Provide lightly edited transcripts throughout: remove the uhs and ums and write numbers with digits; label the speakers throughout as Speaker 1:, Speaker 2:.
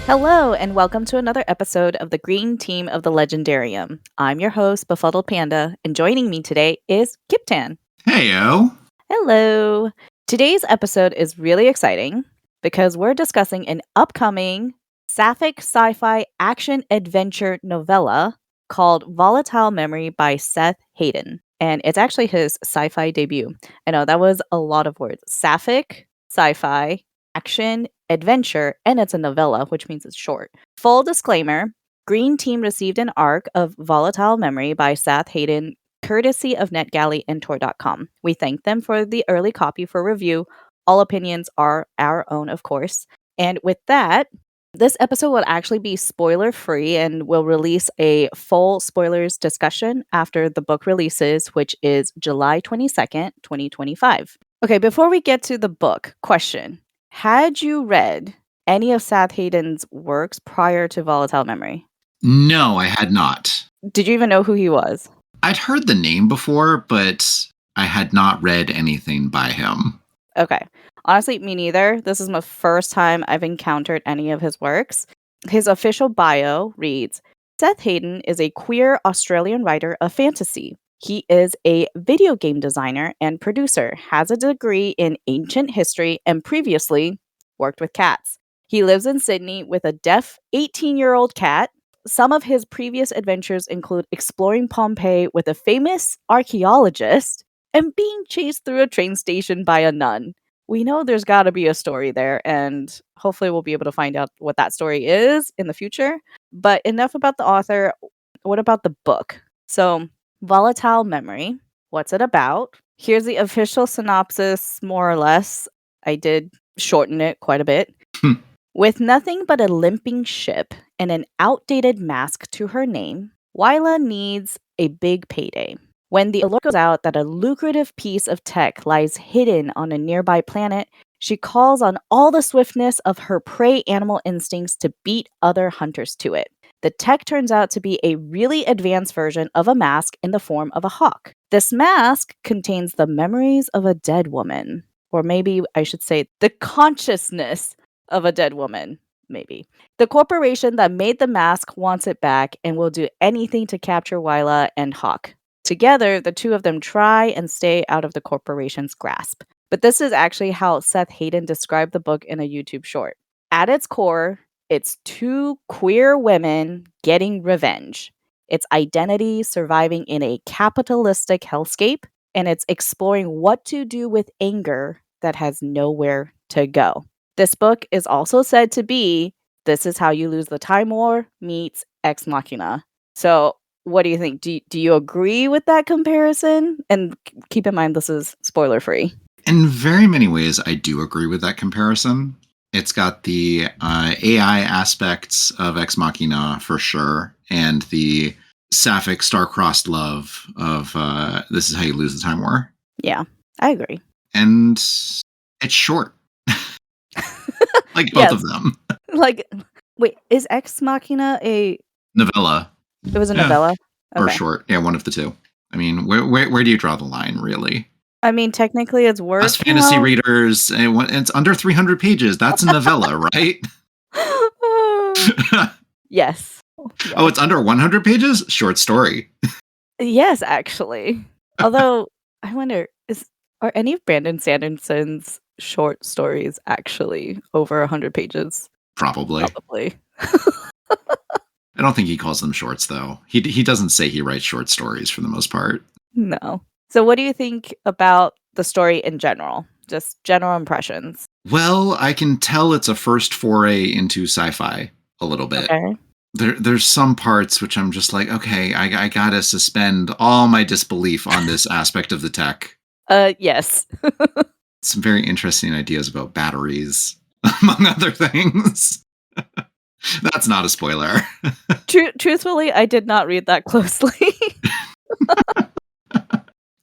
Speaker 1: Hello, and welcome to another episode of the Green Team of the Legendarium. I'm your host, Befuddled Panda, and joining me today is Kyptan.
Speaker 2: Heyo.
Speaker 1: Hello. Today's episode is really exciting because we're discussing an upcoming sapphic sci-fi action-adventure novella called Volatile Memory by Seth Haddon. And it's actually his sci-fi debut. I know that was a lot of words. Sapphic, sci-fi, action, adventure, and it's a novella, which means it's short. Full disclaimer, Green Team received an arc of Volatile Memory by Seth Haddon courtesy of NetGalley and Tor.com. We thank them for the early copy for review. All opinions are our own, of course. And with that, this episode will actually be spoiler-free and will release a full spoilers discussion after the book releases, which is July 22nd, 2025. Okay, before we get to the book, question. Had you read any of Seth Haddon's works prior to Volatile Memory?
Speaker 2: No, I had not.
Speaker 1: Did you even know who he was?
Speaker 2: I'd heard the name before, but I had not read anything by him.
Speaker 1: Okay. Honestly, me neither. This is my first time I've encountered any of his works. His official bio reads, Seth Haddon is a queer Australian writer of fantasy. He is a video game designer and producer, has a degree in ancient history, and previously worked with cats. He lives in Sydney with a deaf 18-year-old cat. Some of his previous adventures include exploring Pompeii with a famous archaeologist and being chased through a train station by a nun. We know there's got to be a story there, and hopefully we'll be able to find out what that story is in the future. But enough about the author. What about the book? So, Volatile Memory. What's it about? Here's the official synopsis, more or less. I did shorten it quite a bit. With nothing but a limping ship and an outdated mask to her name, Wyla needs a big payday. When the alert goes out that a lucrative piece of tech lies hidden on a nearby planet, she calls on all the swiftness of her prey animal instincts to beat other hunters to it. The tech turns out to be a really advanced version of a mask in the form of a hawk. This mask contains the memories of a dead woman, or maybe I should say the consciousness of a dead woman, maybe. The corporation that made the mask wants it back and will do anything to capture Wyla and Hawk. Together, the two of them try and stay out of the corporation's grasp. But this is actually how Seth Haddon described the book in a YouTube short. At its core, it's two queer women getting revenge. It's identity surviving in a capitalistic hellscape, and it's exploring what to do with anger that has nowhere to go. This book is also said to be This Is How You Lose the Time War meets Ex Machina. So, what do you think? Do you agree with that comparison? And keep in mind, this is spoiler-free.
Speaker 2: In very many ways, I do agree with that comparison. It's got the AI aspects of Ex Machina for sure, and the sapphic star-crossed love of This Is How You Lose the Time War.
Speaker 1: Yeah, I agree.
Speaker 2: And it's short. Like both of them.
Speaker 1: Like, wait, is Ex Machina a
Speaker 2: Novella.
Speaker 1: It was a novella?
Speaker 2: Or
Speaker 1: Okay.
Speaker 2: short. Yeah, one of the two. I mean, where do you draw the line, really?
Speaker 1: I mean, technically it's worth
Speaker 2: Us fantasy readers, it's under 300 pages. That's a novella, right?
Speaker 1: Yes.
Speaker 2: Oh, it's under 100 pages? Short story.
Speaker 1: Yes, actually. Although, I wonder, are any of Brandon Sanderson's short stories actually over 100 pages?
Speaker 2: Probably. I don't think he calls them shorts, though. He doesn't say he writes short stories for the most part.
Speaker 1: No. So what do you think about the story in general? Just general impressions.
Speaker 2: Well, I can tell it's a first foray into sci-fi a little bit.
Speaker 1: Okay.
Speaker 2: There's some parts which I'm just like, okay, I gotta suspend all my disbelief on this aspect of the tech.
Speaker 1: Yes.
Speaker 2: Some very interesting ideas about batteries, among other things. That's not a spoiler.
Speaker 1: Truthfully, I did not read that closely.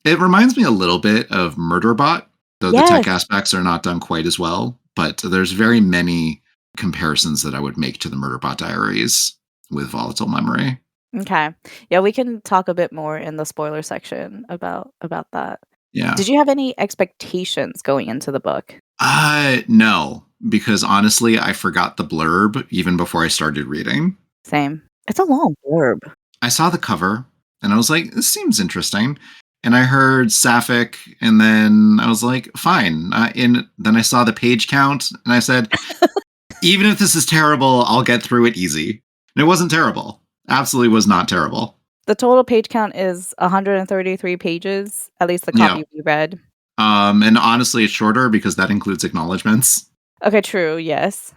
Speaker 2: It reminds me a little bit of Murderbot, though
Speaker 1: Yes.
Speaker 2: the tech aspects are not done quite as well. But there's very many comparisons that I would make to the Murderbot Diaries with Volatile Memory.
Speaker 1: Okay. Yeah, we can talk a bit more in the spoiler section about that.
Speaker 2: Yeah.
Speaker 1: Did you have any expectations going into the book?
Speaker 2: No, because honestly, I forgot the blurb even before I started reading.
Speaker 1: Same. It's a long blurb.
Speaker 2: I saw the cover and I was like, this seems interesting. And I heard sapphic, and then I was like, fine. Then I saw the page count, and I said, even if this is terrible, I'll get through it easy. And it wasn't terrible. Absolutely was not terrible.
Speaker 1: The total page count is 133 pages, at least the
Speaker 2: Yeah.
Speaker 1: copy we read.
Speaker 2: And honestly, it's shorter because that includes acknowledgments.
Speaker 1: Okay, true, yes.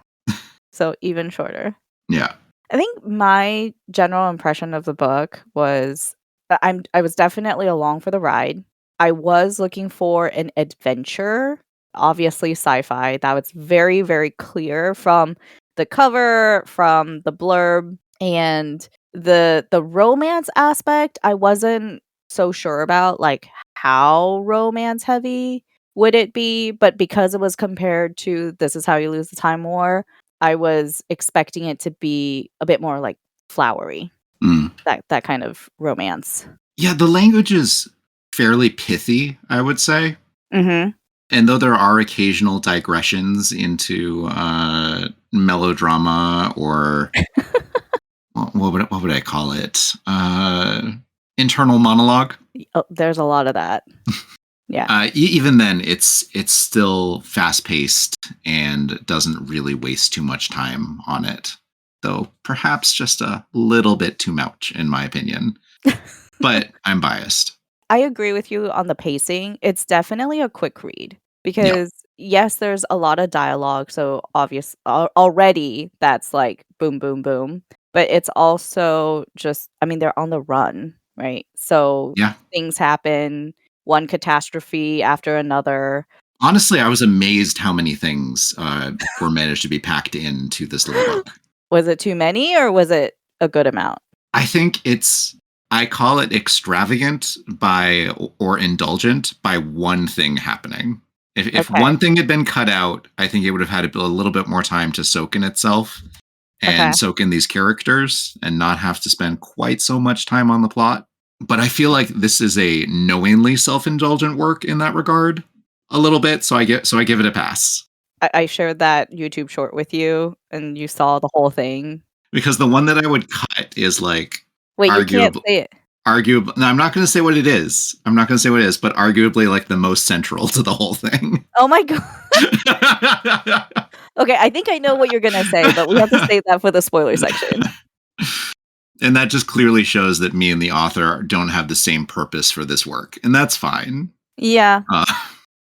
Speaker 1: So even shorter.
Speaker 2: Yeah.
Speaker 1: I think my general impression of the book was I was definitely along for the ride. I was looking for an adventure, obviously sci-fi. That was very, very clear from the cover, from the blurb, and the romance aspect. I wasn't so sure about, like, how romance heavy would it be, but because it was compared to This Is How You Lose the Time War, I was expecting it to be a bit more, like, flowery.
Speaker 2: Mm.
Speaker 1: That kind of romance.
Speaker 2: Yeah, the language is fairly pithy, I would say.
Speaker 1: Mhm.
Speaker 2: And though there are occasional digressions into melodrama or what would I call it? Internal monologue.
Speaker 1: Oh, there's a lot of that. Yeah.
Speaker 2: Even then, it's still fast paced and doesn't really waste too much time on it. Though perhaps just a little bit too much, in my opinion. But I'm biased.
Speaker 1: I agree with you on the pacing. It's definitely a quick read
Speaker 2: Yeah.
Speaker 1: because yes, there's a lot of dialogue, so already that's like boom, boom, boom. But it's also just, I mean, they're on the run, right? So
Speaker 2: Yeah.
Speaker 1: things happen, one catastrophe after another.
Speaker 2: Honestly, I was amazed how many things were managed to be packed into this little book.
Speaker 1: Was it too many or was it a good amount?
Speaker 2: I think I call it extravagant or indulgent by one thing happening. If
Speaker 1: Okay.
Speaker 2: one thing had been cut out, I think it would have had a little bit more time to soak in itself and soak in these characters and not have to spend quite so much time on the plot. But I feel like this is a knowingly self-indulgent work in that regard a little bit, so I give it a pass.
Speaker 1: I shared that YouTube short with you and you saw the whole thing.
Speaker 2: Because the one that I would cut is like
Speaker 1: Wait, you can't say it.
Speaker 2: arguably, no, I'm not going to say what it is. I'm not going to say what it is, but arguably like the most central to the whole thing.
Speaker 1: Oh my god. Okay, I think I know what you're gonna say, but we have to save that for the spoiler section.
Speaker 2: And that just clearly shows that me and the author don't have the same purpose for this work, and that's fine.
Speaker 1: Yeah,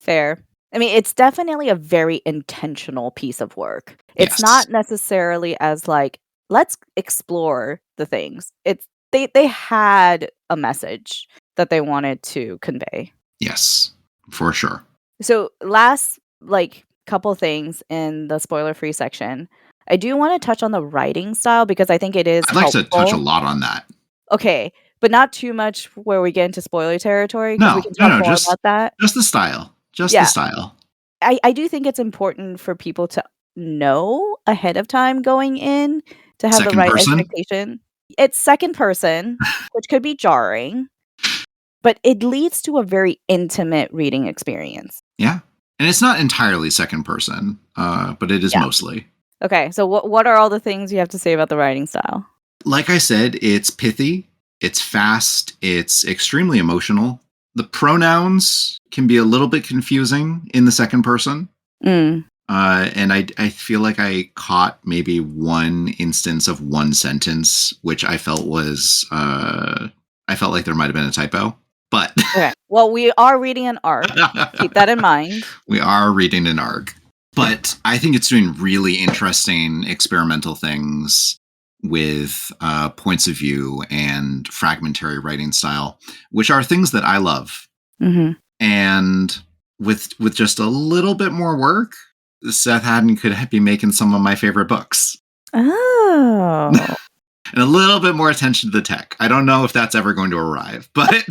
Speaker 1: fair. I mean, it's definitely a very intentional piece of work. It's
Speaker 2: Yes.
Speaker 1: not necessarily as like, let's explore the things. It's they had a message that they wanted to convey.
Speaker 2: Yes, for sure.
Speaker 1: So last like couple things in the spoiler-free section. I do want to touch on the writing style because I think it is
Speaker 2: I'd like to touch a
Speaker 1: helpful.
Speaker 2: lot on that.
Speaker 1: Okay, but not too much where we get into spoiler territory because we
Speaker 2: No,
Speaker 1: can talk more
Speaker 2: just
Speaker 1: about that.
Speaker 2: just the style. Just
Speaker 1: Yeah.
Speaker 2: the style.
Speaker 1: I do think it's important for people to know ahead of time going in to have the
Speaker 2: Second
Speaker 1: right
Speaker 2: person?
Speaker 1: expectation. It's second person, which could be jarring, but it leads to a very intimate reading experience.
Speaker 2: Yeah. And it's not entirely second person, but it is
Speaker 1: Yeah.
Speaker 2: mostly.
Speaker 1: Okay, so what are all the things you have to say about the writing style?
Speaker 2: Like I said, it's pithy, it's fast, it's extremely emotional. The pronouns can be a little bit confusing in the second person.
Speaker 1: Mm.
Speaker 2: And I feel like I caught maybe one instance of one sentence, which I felt like there might have been a typo. But
Speaker 1: Okay. Well, we are reading an arc. Keep that in mind.
Speaker 2: We are reading an arc. But I think it's doing really interesting experimental things with points of view and fragmentary writing style, which are things that I love.
Speaker 1: Mm-hmm.
Speaker 2: And with just a little bit more work, Seth Haddon could be making some of my favorite books.
Speaker 1: Oh.
Speaker 2: And a little bit more attention to the tech. I don't know if that's ever going to arrive, but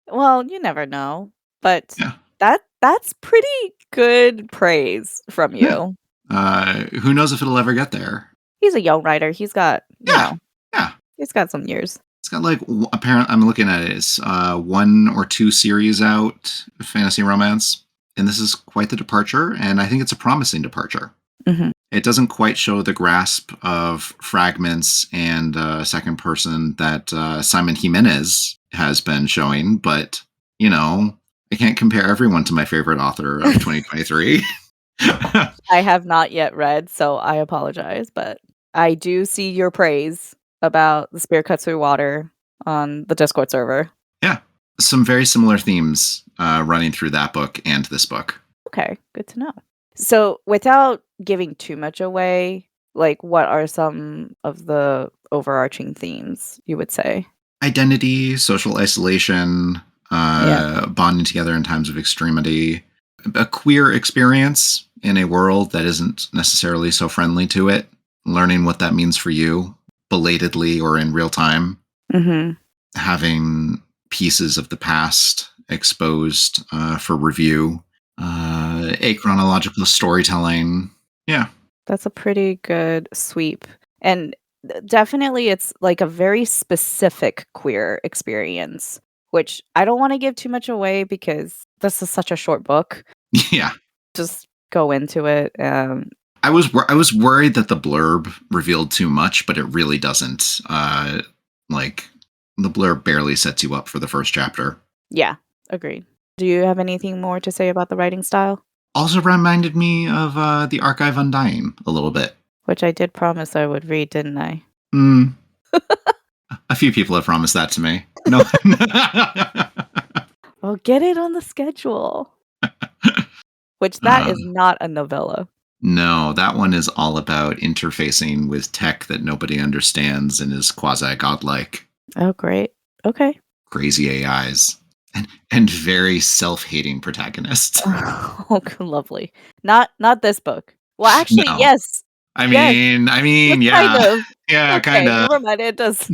Speaker 1: Well, you never know. But
Speaker 2: yeah.
Speaker 1: that's pretty good praise from you.
Speaker 2: Who knows if it'll ever get there?
Speaker 1: He's a young writer. He's got,
Speaker 2: Yeah.
Speaker 1: he's got some years.
Speaker 2: It's got like apparently I'm looking at it. It's 1 or 2 series out, fantasy romance, and this is quite the departure, and I think it's a promising departure.
Speaker 1: Mhm.
Speaker 2: It doesn't quite show the grasp of fragments and second person that Simon Jimenez has been showing, but I can't compare everyone to my favorite author of 2023.
Speaker 1: I have not yet read, so I apologize, but I do see your praise about The Spear Cuts Through Water on the Discord server.
Speaker 2: Yeah, some very similar themes running through that book and this book.
Speaker 1: Okay, good to know. So, without giving too much away, like what are some of the overarching themes you would say?
Speaker 2: Identity, social isolation,
Speaker 1: Yeah.
Speaker 2: bonding together in times of extremity, a queer experience in a world that isn't necessarily so friendly to it, learning what that means for you, belatedly or in real time,
Speaker 1: Mhm.
Speaker 2: having pieces of the past exposed for review, a chronological storytelling. Yeah.
Speaker 1: That's a pretty good sweep. And definitely it's like a very specific queer experience, which I don't want to give too much away because this is such a short book.
Speaker 2: Yeah.
Speaker 1: Just go into it.
Speaker 2: I was worried that the blurb revealed too much, but it really doesn't. Like the blurb barely sets you up for the first chapter.
Speaker 1: Yeah, agreed. Do you have anything more to say about the writing style?
Speaker 2: Also reminded me of the Archive Undying a little bit.
Speaker 1: Which I did promise I would read, didn't I?
Speaker 2: Mm, a few people have promised that to me. No.
Speaker 1: Well, get it on the schedule. Which that is not a novella.
Speaker 2: No, that one is all about interfacing with tech that nobody understands and is quasi godlike.
Speaker 1: Oh, great. Okay.
Speaker 2: Crazy AIs and very self-hating protagonists.
Speaker 1: Oh, lovely. Not this book. Well, actually,
Speaker 2: No.
Speaker 1: yes.
Speaker 2: I
Speaker 1: Yes.
Speaker 2: mean,
Speaker 1: Kind
Speaker 2: yeah.
Speaker 1: of.
Speaker 2: Yeah,
Speaker 1: Okay,
Speaker 2: kind of.
Speaker 1: never mind. It does.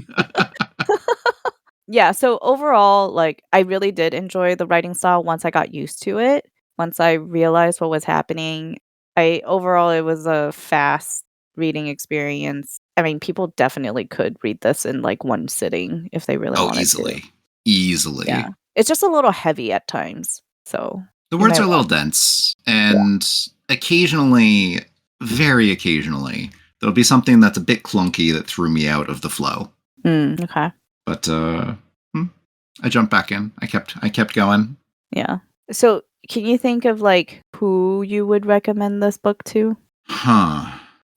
Speaker 1: Yeah, so overall, like, I really did enjoy the writing style once I got used to it. Once I realized what was happening, overall, it was a fast reading experience. I mean, people definitely could read this in, like, one sitting if they really
Speaker 2: Oh,
Speaker 1: wanted to.
Speaker 2: easily. Easily.
Speaker 1: Yeah. It's just a little heavy at times, so
Speaker 2: The
Speaker 1: you
Speaker 2: words
Speaker 1: might
Speaker 2: are a little
Speaker 1: want.
Speaker 2: dense, and occasionally, very occasionally, there'll be something that's a bit clunky that threw me out of the flow.
Speaker 1: Okay.
Speaker 2: But I jumped back in. I kept going.
Speaker 1: Yeah. So, can you think of, like, who you would recommend this book to?
Speaker 2: Huh.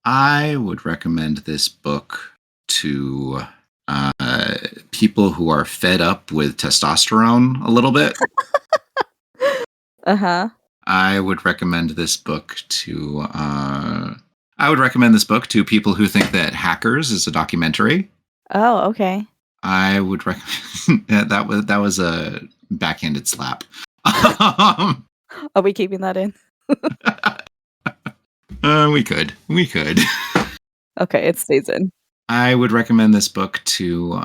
Speaker 2: I would recommend this book to people who are fed up with testosterone a little bit.
Speaker 1: Uh-huh.
Speaker 2: I would recommend this book to people who think that Hackers is a documentary.
Speaker 1: Oh, okay.
Speaker 2: I would recommend that was a backhanded slap. Um,
Speaker 1: Are we keeping that in?
Speaker 2: we could.
Speaker 1: Okay, it stays in.
Speaker 2: I would recommend this book to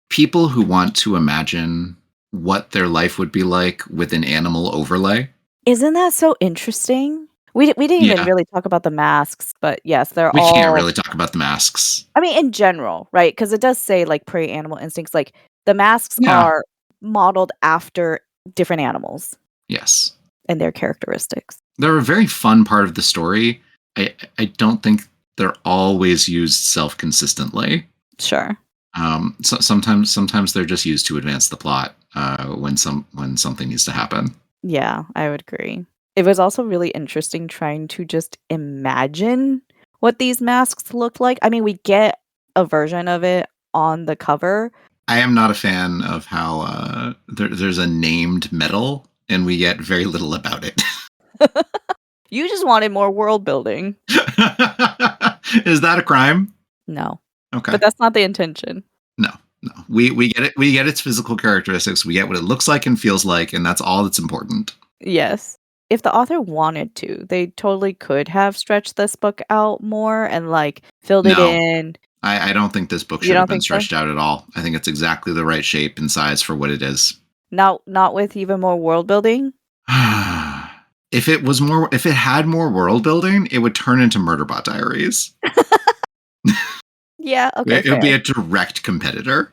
Speaker 2: people who want to imagine what their life would be like with an animal overlay.
Speaker 1: Isn't that so interesting? We didn't even
Speaker 2: Yeah,
Speaker 1: really talk about the masks, but yes, they're
Speaker 2: we can't
Speaker 1: all
Speaker 2: really talk about the masks.
Speaker 1: I mean, in general, right? Because it does say, like, prey animal instincts, like, the masks
Speaker 2: Yeah.
Speaker 1: are modeled after different animals
Speaker 2: Yes.
Speaker 1: and their characteristics.
Speaker 2: They're a very fun part of the story. I don't think they're always used self-consistently.
Speaker 1: Sure.
Speaker 2: So sometimes they're just used to advance the plot when something needs to happen.
Speaker 1: Yeah, I would agree. It was also really interesting trying to just imagine what these masks look like. I mean, we get a version of it on the cover.
Speaker 2: I am not a fan of how there's a named metal and we get very little about it.
Speaker 1: You just wanted more world building.
Speaker 2: Is that a crime?
Speaker 1: No.
Speaker 2: Okay.
Speaker 1: But that's not the intention.
Speaker 2: No. We get it. We get its physical characteristics. We get what it looks like and feels like, and that's all that's important.
Speaker 1: Yes. If the author wanted to, they totally could have stretched this book out more and, like, filled it
Speaker 2: No.
Speaker 1: in.
Speaker 2: I don't think this book
Speaker 1: You
Speaker 2: should
Speaker 1: don't
Speaker 2: have been
Speaker 1: think so?
Speaker 2: stretched out at all. I think it's exactly the right shape and size for what it is.
Speaker 1: Not with even more world building?
Speaker 2: If it had more world building, it would turn into Murderbot Diaries.
Speaker 1: Yeah, okay,
Speaker 2: It would be
Speaker 1: fair.
Speaker 2: a direct competitor.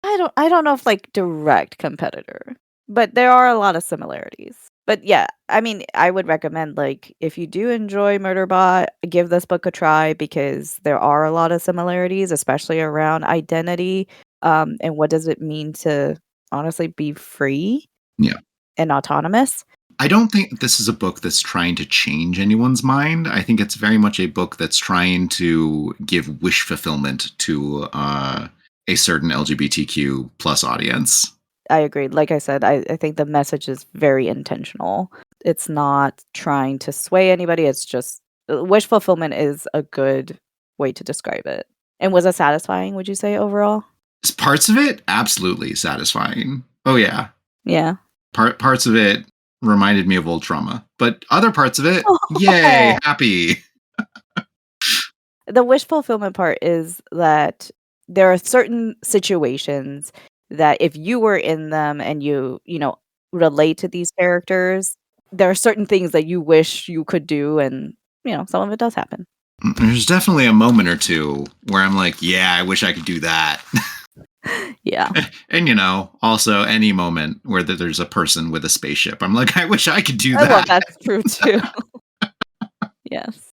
Speaker 1: I don't know if, like, direct competitor, but there are a lot of similarities. But yeah, I mean, I would recommend, like, if you do enjoy Murderbot, give this book a try because there are a lot of similarities, especially around identity, and what does it mean to honestly be free
Speaker 2: Yeah.
Speaker 1: and autonomous.
Speaker 2: I don't think this is a book that's trying to change anyone's mind. I think it's very much a book that's trying to give wish fulfillment to a certain LGBTQ plus audience.
Speaker 1: I agree. Like I said, I think the message is very intentional. It's not trying to sway anybody. It's just wish fulfillment is a good way to describe it. And was it satisfying, would you say, overall?
Speaker 2: Parts of it, absolutely satisfying. Oh, yeah.
Speaker 1: Yeah.
Speaker 2: Parts of it reminded me of old trauma, but other parts of it,
Speaker 1: Oh.
Speaker 2: yay, happy.
Speaker 1: The wish fulfillment part is that there are certain situations that if you were in them and you know, relate to these characters, there are certain things that you wish you could do, and, you know, some of it does happen.
Speaker 2: There's definitely a moment or two where I'm like, yeah, I wish I could do that.
Speaker 1: Yeah.
Speaker 2: And, you know, also any moment where there's a person with a spaceship. I'm like, I wish I could do
Speaker 1: Well,
Speaker 2: that.
Speaker 1: that's true too. Yes.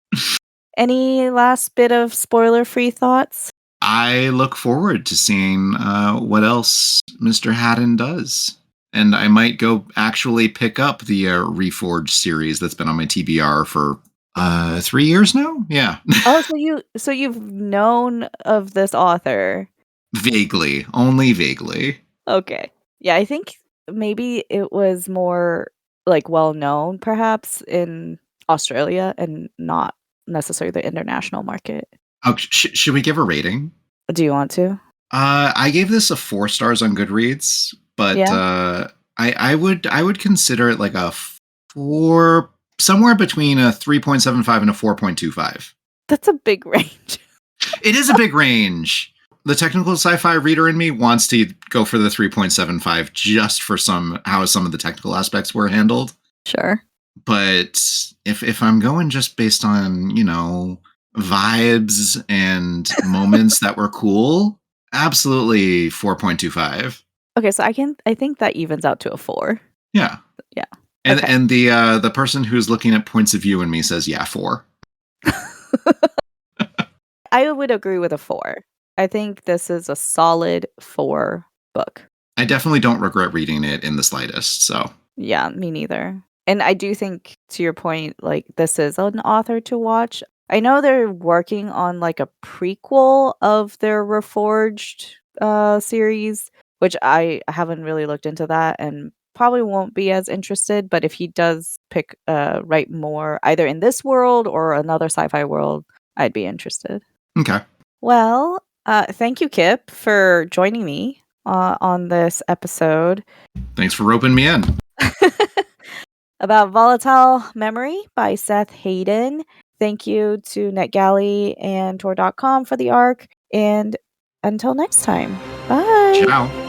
Speaker 1: Any last bit of spoiler-free thoughts?
Speaker 2: I look forward to seeing what else Mr. Haddon does. And I might go actually pick up the Reforged series that's been on my TBR for 3 years now. Yeah.
Speaker 1: Oh, so you've known of this author.
Speaker 2: Vaguely, only vaguely.
Speaker 1: Okay. Yeah, I think maybe it was more, like, well-known perhaps in Australia and not necessarily the international market.
Speaker 2: Oh, should we give a rating?
Speaker 1: Do you want to?
Speaker 2: I gave this a 4 stars on Goodreads, but
Speaker 1: Yeah?
Speaker 2: I would consider it like a 4, somewhere between a 3.75 and a 4.25.
Speaker 1: That's a big range.
Speaker 2: It is a big range. The technical sci-fi reader in me wants to go for the 3.75 just for how some of the technical aspects were handled.
Speaker 1: Sure.
Speaker 2: But if I'm going just based on, you know, vibes and moments that were cool, absolutely 4.25.
Speaker 1: Okay, so I think that evens out to a 4.
Speaker 2: Yeah.
Speaker 1: Yeah.
Speaker 2: And
Speaker 1: Okay.
Speaker 2: and the person who's looking at points of view in me says, yeah, 4.
Speaker 1: I would agree with a 4. I think this is a solid 4 book.
Speaker 2: I definitely don't regret reading it in the slightest. So
Speaker 1: Yeah, me neither. And I do think, to your point, like, this is an author to watch. I know they're working on, like, a prequel of their Reforged series, which I haven't really looked into that and probably won't be as interested. But if he does write more either in this world or another sci-fi world, I'd be interested.
Speaker 2: okay.
Speaker 1: Well, thank you, Kip, for joining me on this episode.
Speaker 2: Thanks for roping me in.
Speaker 1: About Volatile Memory by Seth Haddon. Thank you to NetGalley and Tor.com for the arc. And until next time, bye.
Speaker 2: Ciao.